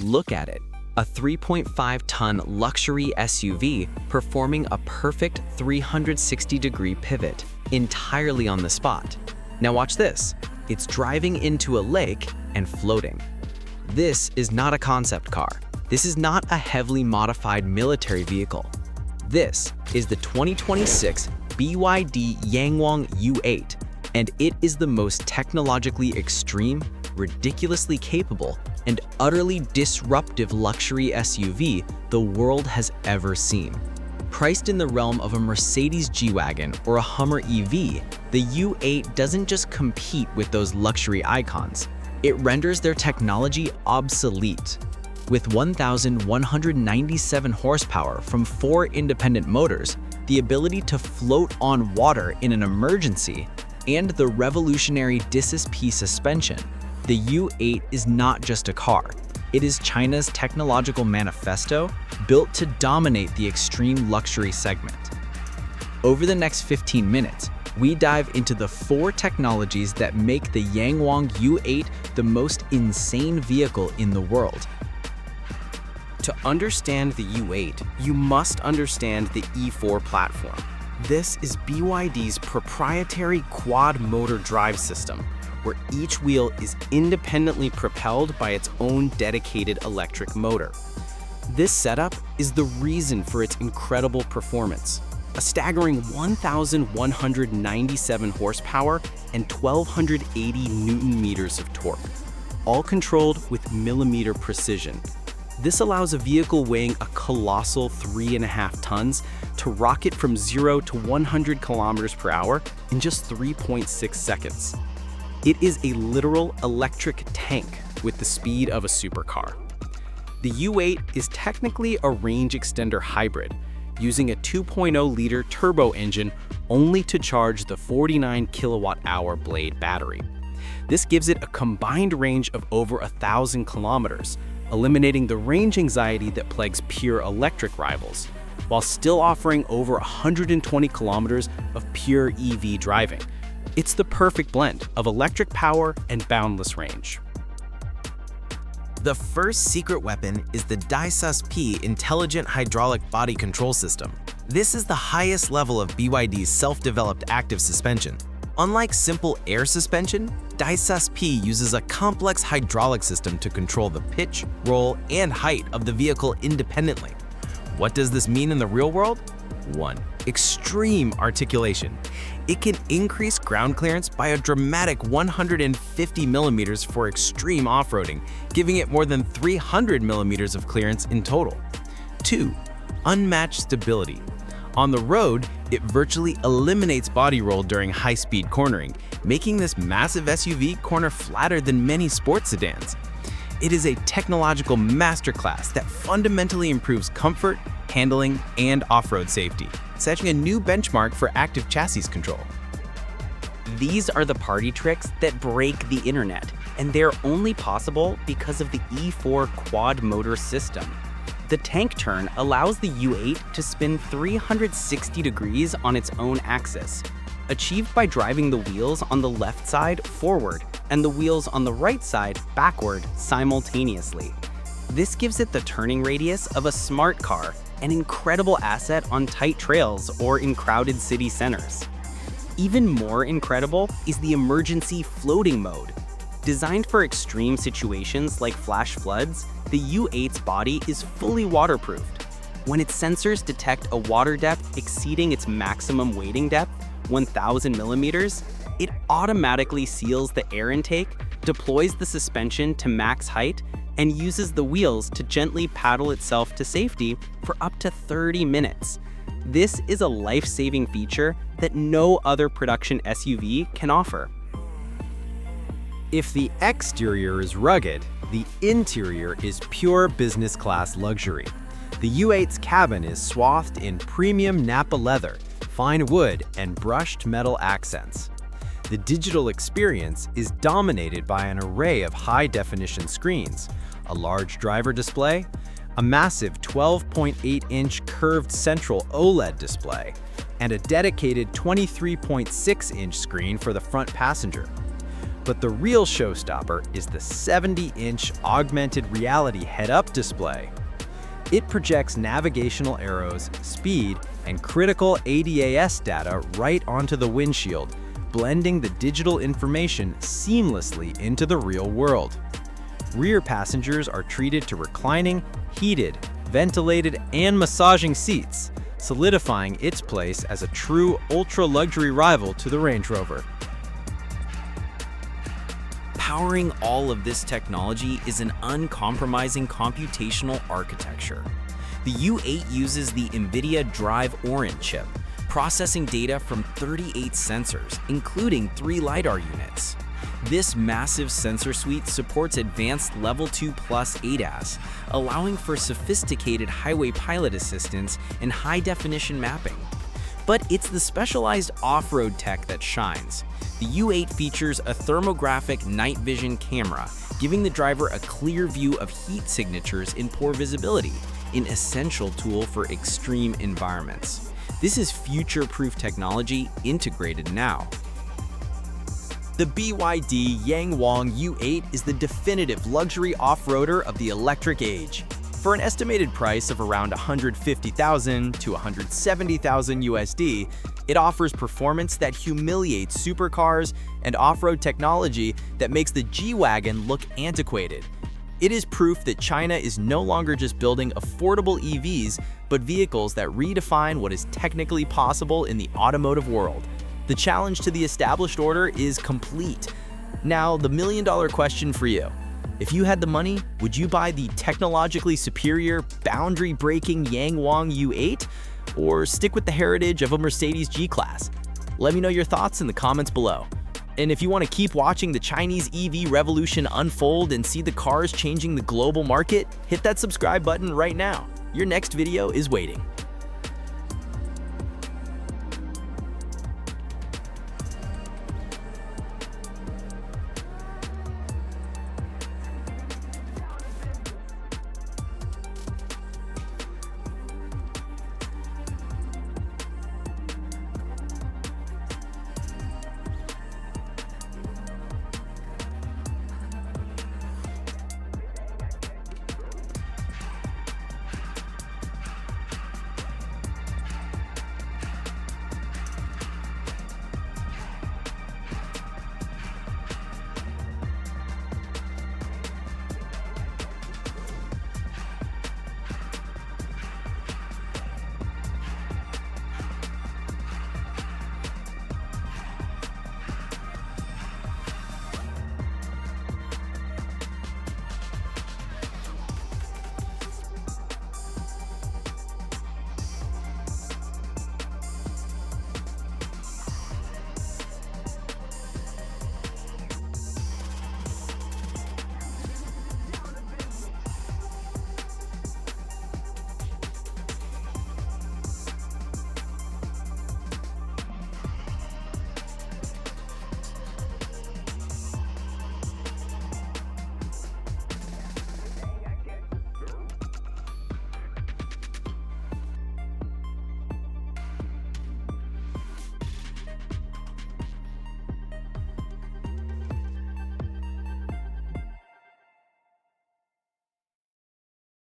Look at it, a 3.5-ton luxury SUV performing a perfect 360-degree pivot, entirely on the spot. Now watch this. It's driving into a lake and floating. This is not a concept car. This is not a heavily modified military vehicle. This is the 2026 BYD Yangwang U8, and it is the most technologically extreme, ridiculously capable, and utterly disruptive luxury SUV the world has ever seen. Priced in the realm of a Mercedes G-Wagen or a Hummer EV, the U8 doesn't just compete with those luxury icons. It renders their technology obsolete. With 1,197 horsepower from 4 independent motors, the ability to float on water in an emergency, and the revolutionary DiSus-P suspension, the U8 is not just a car. It is China's technological manifesto built to dominate the extreme luxury segment. Over the next 15 minutes, we dive into the 4 technologies that make the Yangwang U8 the most insane vehicle in the world. To understand the U8, you must understand the E4 platform. This is BYD's proprietary quad-motor drive system, where each wheel is independently propelled by its own dedicated electric motor. This setup is the reason for its incredible performance. A staggering 1,197 horsepower and 1,280 Newton-meters of torque, all controlled with millimeter precision. This allows a vehicle weighing a colossal 3.5 tons to rocket from 0 to 100 kilometers per hour in just 3.6 seconds. It is a literal electric tank with the speed of a supercar. The U8 is technically a range extender hybrid, using a 2.0-liter turbo engine only to charge the 49 kilowatt-hour Blade battery. This gives it a combined range of over 1,000 kilometers, eliminating the range anxiety that plagues pure electric rivals, while still offering over 120 kilometers of pure EV driving. It's the perfect blend of electric power and boundless range. The first secret weapon is the DiSus-P Intelligent Hydraulic Body Control System. This is the highest level of BYD's self-developed active suspension. Unlike simple air suspension, DiSus-P uses a complex hydraulic system to control the pitch, roll, and height of the vehicle independently. What does this mean in the real world? 1. Extreme articulation. It can increase ground clearance by a dramatic 150 millimeters for extreme off-roading, giving it more than 300 millimeters of clearance in total. 2. Unmatched stability. On the road, it virtually eliminates body roll during high-speed cornering, making this massive SUV corner flatter than many sports sedans. It is a technological masterclass that fundamentally improves comfort, handling, and off-road safety, setting a new benchmark for active chassis control. These are the party tricks that break the internet, and they're only possible because of the E4 quad-motor system. The tank turn allows the U8 to spin 360 degrees on its own axis, achieved by driving the wheels on the left side forward and the wheels on the right side backward simultaneously. This gives it the turning radius of a smart car, an incredible asset on tight trails or in crowded city centers. Even more incredible is the emergency floating mode. Designed for extreme situations like flash floods, the U8's body is fully waterproofed. When its sensors detect a water depth exceeding its maximum wading depth, 1,000 millimeters, it automatically seals the air intake, deploys the suspension to max height, and uses the wheels to gently paddle itself to safety for up to 30 minutes. This is a life-saving feature that no other production SUV can offer. If the exterior is rugged, the interior is pure business class luxury. The U8's cabin is swathed in premium Napa leather, fine wood, and brushed metal accents. The digital experience is dominated by an array of high-definition screens, a large driver display, a massive 12.8-inch curved central OLED display, and a dedicated 23.6-inch screen for the front passenger. But the real showstopper is the 70-inch augmented reality head-up display. It projects navigational arrows, speed, and critical ADAS data right onto the windshield, blending the digital information seamlessly into the real world. Rear passengers are treated to reclining, heated, ventilated, and massaging seats, solidifying its place as a true ultra-luxury rival to the Range Rover. Powering all of this technology is an uncompromising computational architecture. The U8 uses the NVIDIA Drive Orin chip, processing data from 38 sensors, including 3 LiDAR units. This massive sensor suite supports advanced Level 2 Plus ADAS, allowing for sophisticated highway pilot assistance and high-definition mapping. But it's the specialized off-road tech that shines. The U8 features a thermographic night vision camera, giving the driver a clear view of heat signatures in poor visibility, an essential tool for extreme environments. This is future-proof technology integrated now. The BYD Yangwang U8 is the definitive luxury off-roader of the electric age. For an estimated price of around $150,000 to $170,000 USD, it offers performance that humiliates supercars and off-road technology that makes the G-Wagen look antiquated. It is proof that China is no longer just building affordable EVs, but vehicles that redefine what is technically possible in the automotive world. The challenge to the established order is complete. Now, the million-dollar question for you. If you had the money, would you buy the technologically superior, boundary-breaking Yangwang U8, or stick with the heritage of a Mercedes G-Class? Let me know your thoughts in the comments below. And if you want to keep watching the Chinese EV revolution unfold and see the cars changing the global market, hit that subscribe button right now. Your next video is waiting.